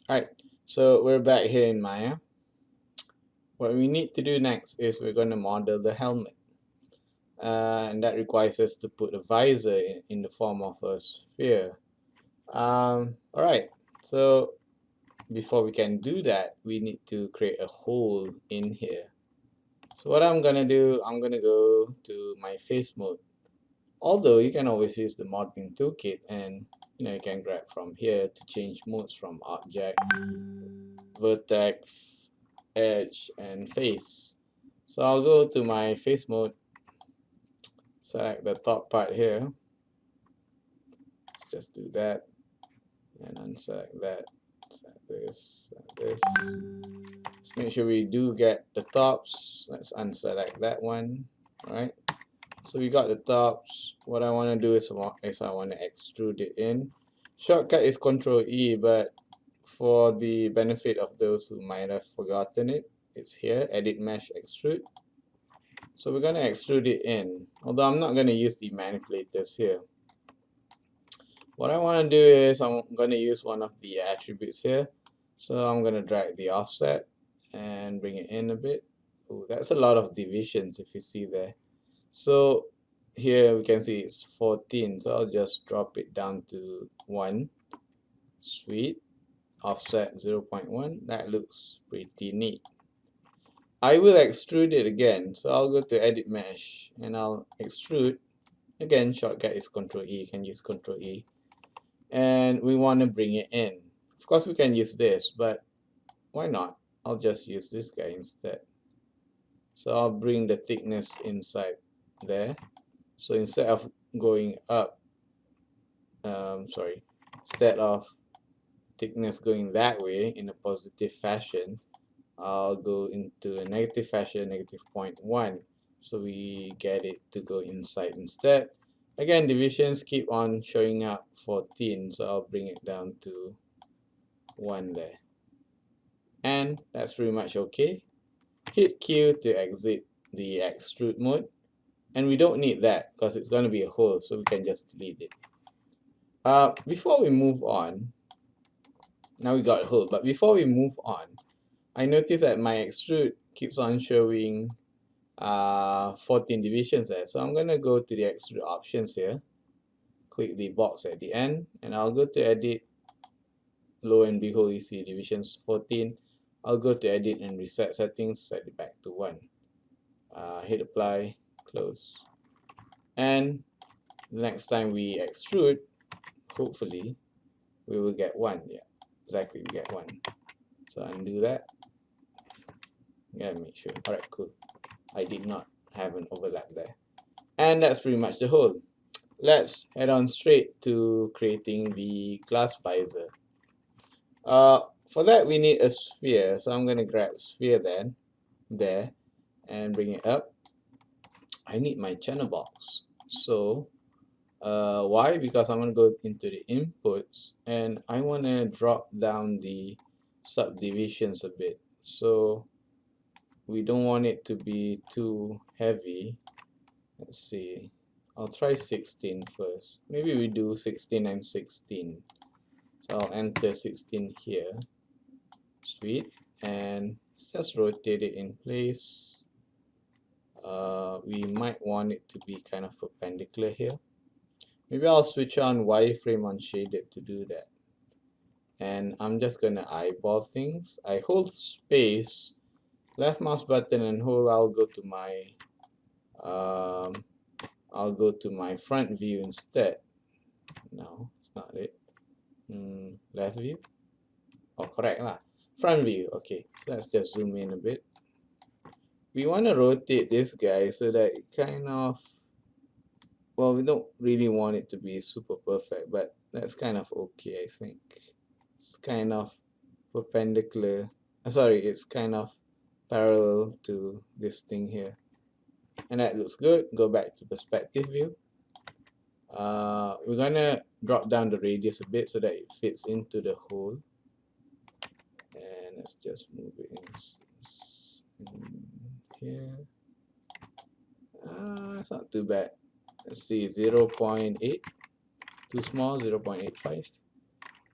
Alright, so we're back here in Maya. What we need to do next is we're going to model the helmet. And that requires us to put a visor in the form of a sphere. Alright, so before we can do that, we need to create a hole in here. So what I'm going to do, I'm going to go to my face mode. Although you can always use the modeling toolkit and you can grab from here to change modes from object, vertex, edge, and face. So I'll go to my face mode, select the top part here. Let's just do that and unselect that. Select this, select this. Let's make sure we do get the tops. Let's unselect that one. Alright. So we got the tops. What I want to do is I want to extrude it in. Shortcut is Ctrl E, but for the benefit of those who might have forgotten it, it's here, Edit Mesh Extrude. So we're going to extrude it in, although I'm not going to use the manipulators here. What I want to do is I'm going to use one of the attributes here. So I'm going to drag the offset and bring it in a bit. Ooh, that's a lot of divisions if you see there. So here we can see it's 14, so I'll just drop it down to 1. Sweet. Offset 0.1. That looks pretty neat. I will extrude it again, so I'll go to Edit Mesh and I'll extrude. Again, shortcut is Ctrl E, you can use Ctrl E. And we want to bring it in. Of course we can use this, but why not? I'll just use this guy instead. So I'll bring the thickness inside there. So instead of going up, instead of thickness going that way in a positive fashion, I'll go into a negative fashion, negative 0.1. So we get it to go inside instead. Again, divisions keep on showing up 14, so I'll bring it down to 1 there. And that's pretty much okay. Hit Q to exit the extrude mode. And we don't need that because it's going to be a hole, so we can just delete it. Before we move on, now we got a hole, but before we move on, I noticed that my extrude keeps on showing 14 divisions there. So I'm going to go to the extrude options here, click the box at the end, and I'll go to edit. Lo and behold, you see divisions 14. I'll go to edit and reset settings, set it back to 1. Hit apply, close. And the next time we extrude, hopefully, we will get 1. Yeah, exactly, we get 1. So undo that. Yeah, make sure. Alright, cool. I did not have an overlap there. And that's pretty much the whole. Let's head on straight to creating the glass visor. For that we need a sphere, so I'm going to grab a sphere then, there, and bring it up. I need my channel box. So why? Because I'm going to go into the inputs and I want to drop down the subdivisions a bit. So we don't want it to be too heavy. Let's see. I'll try 16 first. Maybe we do 16 and 16. So I'll enter 16 here. Sweet. And let's just rotate it in place. We might want it to be kind of perpendicular here. Maybe I'll switch on wireframe on shaded to do that. And I'm just gonna eyeball things. I hold space, left mouse button and hold. I'll go to my front view instead. No, it's not it. Left view. Oh, correct lah. Front view. Okay, so let's just zoom in a bit. We want to rotate this guy so that it kind of, well, we don't really want it to be super perfect, but that's kind of okay, I think. It's kind of perpendicular. Sorry, it's kind of parallel to this thing here. And that looks good. Go back to perspective view. We're gonna drop down the radius a bit so that it fits into the hole. And let's just move it in here. It's not too bad. Let's see, 0.8. Too small, 0.85.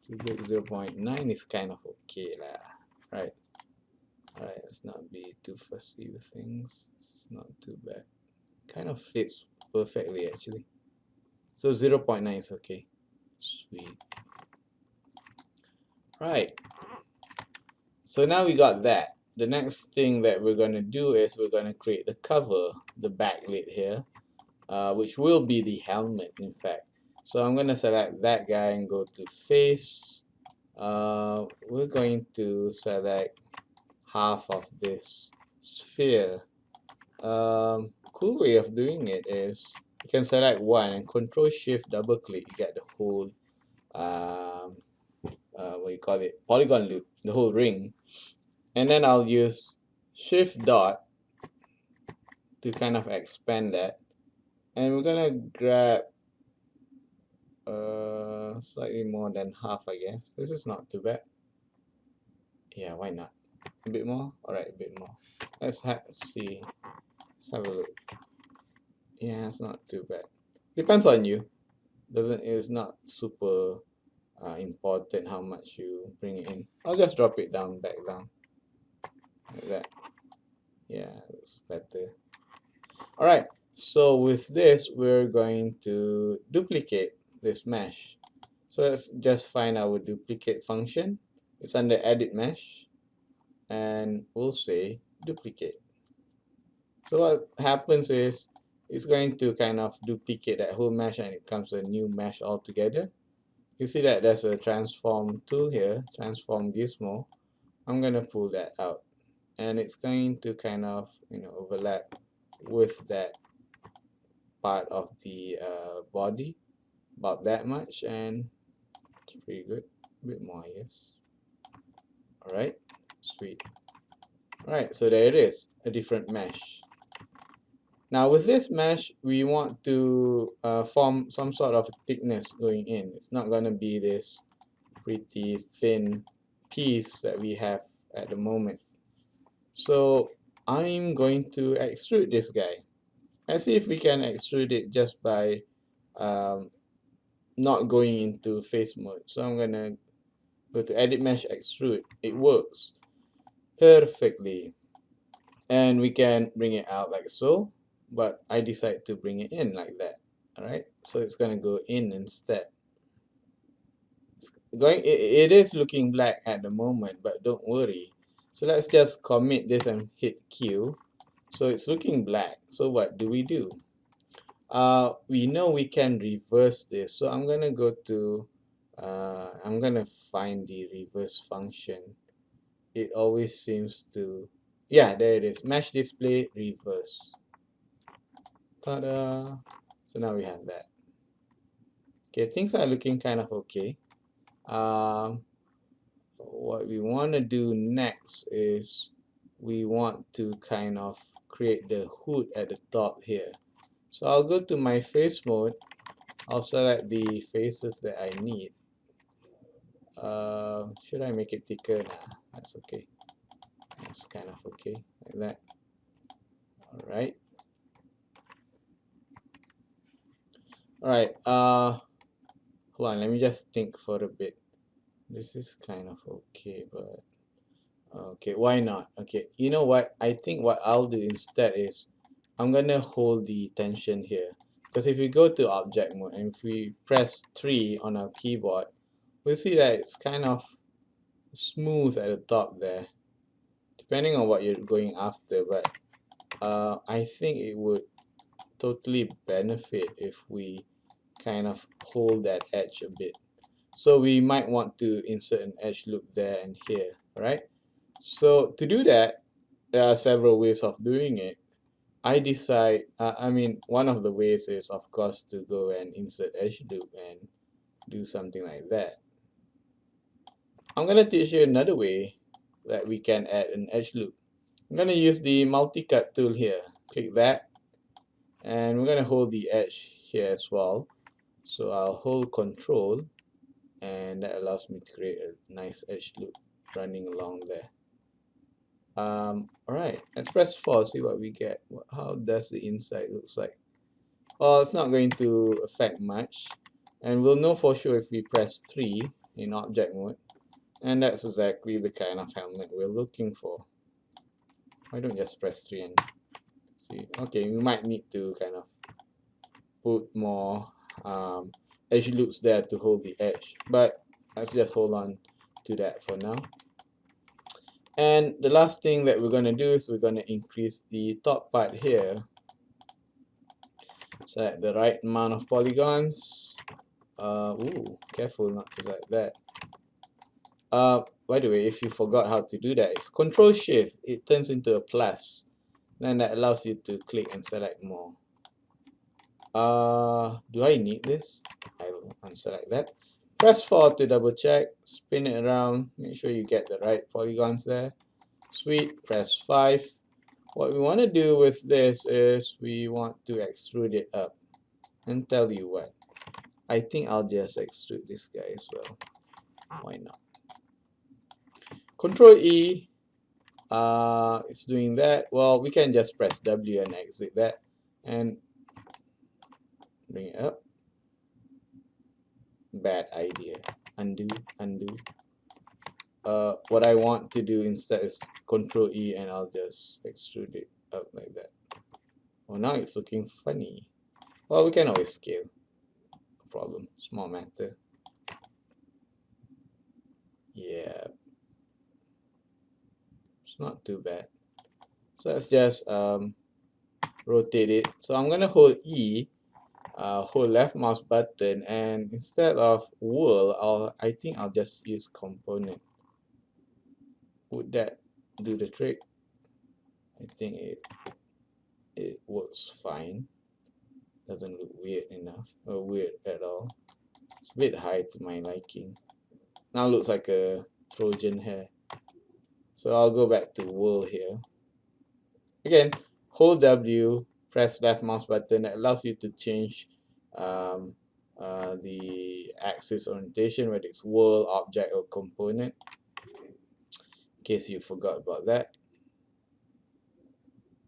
2 bit 0.9 is kind of okay lah, right? Alright, let's not be too fussy with things. This is not too bad. Kind of fits perfectly actually. So 0.9 is okay. Sweet. Right. So now we got that. The next thing that we're going to do is we're going to create the cover, the backlit here, which will be the helmet in fact. So I'm going to select that guy and go to face. We're going to select half of this sphere. Cool way of doing it is you can select one and Control Shift double click, you get the whole what you call it, polygon loop, the whole ring. And then I'll use Shift dot to kind of expand that, and we're gonna grab slightly more than half, I guess. This is not too bad. Yeah, why not? A bit more. All right, a bit more. Let's see. Let's have a look. Yeah, it's not too bad. Depends on you. It's not super important how much you bring it in. I'll just drop it down, back down, like that. Yeah, looks better. All right. So with this, we're going to duplicate this mesh. So let's just find our duplicate function. It's under Edit Mesh, and we'll say duplicate. So what happens is it's going to kind of duplicate that whole mesh, and it becomes a new mesh altogether. You see that there's a transform tool here, transform gizmo. I'm going to pull that out, and it's going to kind of overlap with that part of the body, about that much, and it's pretty good. A bit more, I guess. Alright, sweet. Alright, so there it is, a different mesh. Now with this mesh, we want to form some sort of thickness going in. It's not going to be this pretty thin piece that we have at the moment. So I'm going to extrude this guy. Let's see if we can extrude it just by not going into face mode. So I'm going to go to Edit Mesh, Extrude. It works perfectly. And we can bring it out like so, but I decide to bring it in like that. Alright, so it's going to go in instead. It is looking black at the moment, but don't worry. So let's just commit this and hit Q. So it's looking black. So what do? We know we can reverse this. So I'm gonna go to I'm gonna find the reverse function. It always seems to, yeah, there it is. Mesh display reverse. Ta-da! So now we have that. Okay, things are looking kind of okay. What we want to do next is we want to kind of create the hood at the top here. So I'll go to my face mode. I'll select the faces that I need. Should I make it thicker? Nah, that's okay. That's kind of okay, like that. Alright. Alright, hold on, let me just think for a bit. This is kind of okay, but okay, why not? Okay, you know what? I think what I'll do instead is I'm gonna hold the tension here, because if we go to object mode and if we press 3 on our keyboard, we'll see that it's kind of smooth at the top there, depending on what you're going after. But I think it would totally benefit if we kind of hold that edge a bit. So we might want to insert an edge loop there and here, right? So to do that, there are several ways of doing it. I decide, one of the ways is, of course, to go and insert edge loop and do something like that. I'm going to teach you another way that we can add an edge loop. I'm going to use the multi-cut tool here. Click that, and we're going to hold the edge here as well. So I'll hold Control, and that allows me to create a nice edge loop running along there. Alright, let's press 4, see what we get. How does the inside looks like? Well, it's not going to affect much, and we'll know for sure if we press 3. in object mode, and that's exactly the kind of helmet we're looking for. Why don't just press 3 and see? Okay, we might need to kind of put more edge loops there to hold the edge, but let's just hold on to that for now. And the last thing that we're going to do is we're going to increase the top part here. Select the right amount of polygons. Ooh, careful not to select that. By the way, if you forgot how to do that, it's Control Shift. It turns into a plus. Then that allows you to click and select more. Do I need this? I will unselect that. Press 4 to double check. Spin it around. Make sure you get the right polygons there. Sweet. Press 5. What we want to do with this is we want to extrude it up. And tell you what, I think I'll just extrude this guy as well. Why not? Control E. It's doing that. Well, we can just press W and exit that and bring it up. Bad idea. Undo, undo. What I want to do instead is Control E and I'll just extrude it up like that. Well, now it's looking funny. Well, we can always scale. No problem. Small matter. Yeah. It's not too bad. So let's just rotate it. So I'm gonna hold E, hold left mouse button, and instead of whirl, I think I'll just use component. Would that do the trick? I think it works fine. Doesn't look weird enough or weird at all. It's a bit high to my liking. Now looks like a Trojan hair. So I'll go back to whirl here. Again, hold W, press left mouse button. That allows you to change the axis orientation, whether it's whirl, object, or component. In case you forgot about that.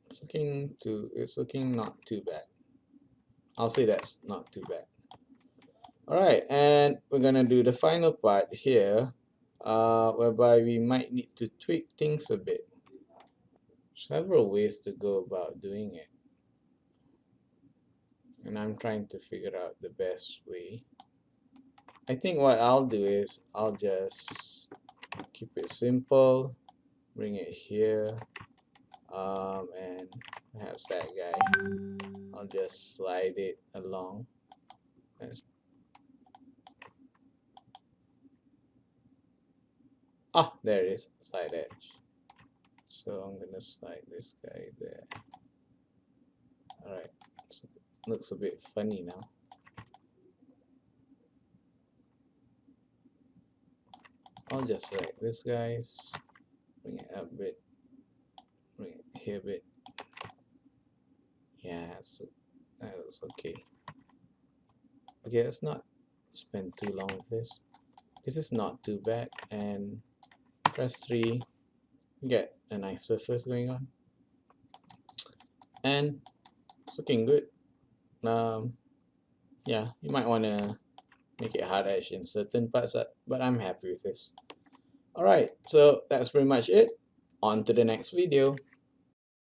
It's looking not too bad. I'll say that's not too bad. Alright, and we're gonna do the final part here, whereby we might need to tweak things a bit. Several ways to go about doing it, and I'm trying to figure out the best way. I think what I'll do is I'll just keep it simple, bring it here, and perhaps that guy, I'll just slide it along. There it is, side edge. So I'm gonna slide this guy there. Alright, so looks a bit funny now. I'll just select this guys, bring it up a bit, bring it here a bit. Yeah, so that looks okay. Okay, let's not spend too long with this. This is not too bad, and press 3, you get a nice surface going on, and it's looking good. Yeah, you might want to make it hard edge in certain parts, but I'm happy with this. Alright, so that's pretty much it. On to the next video.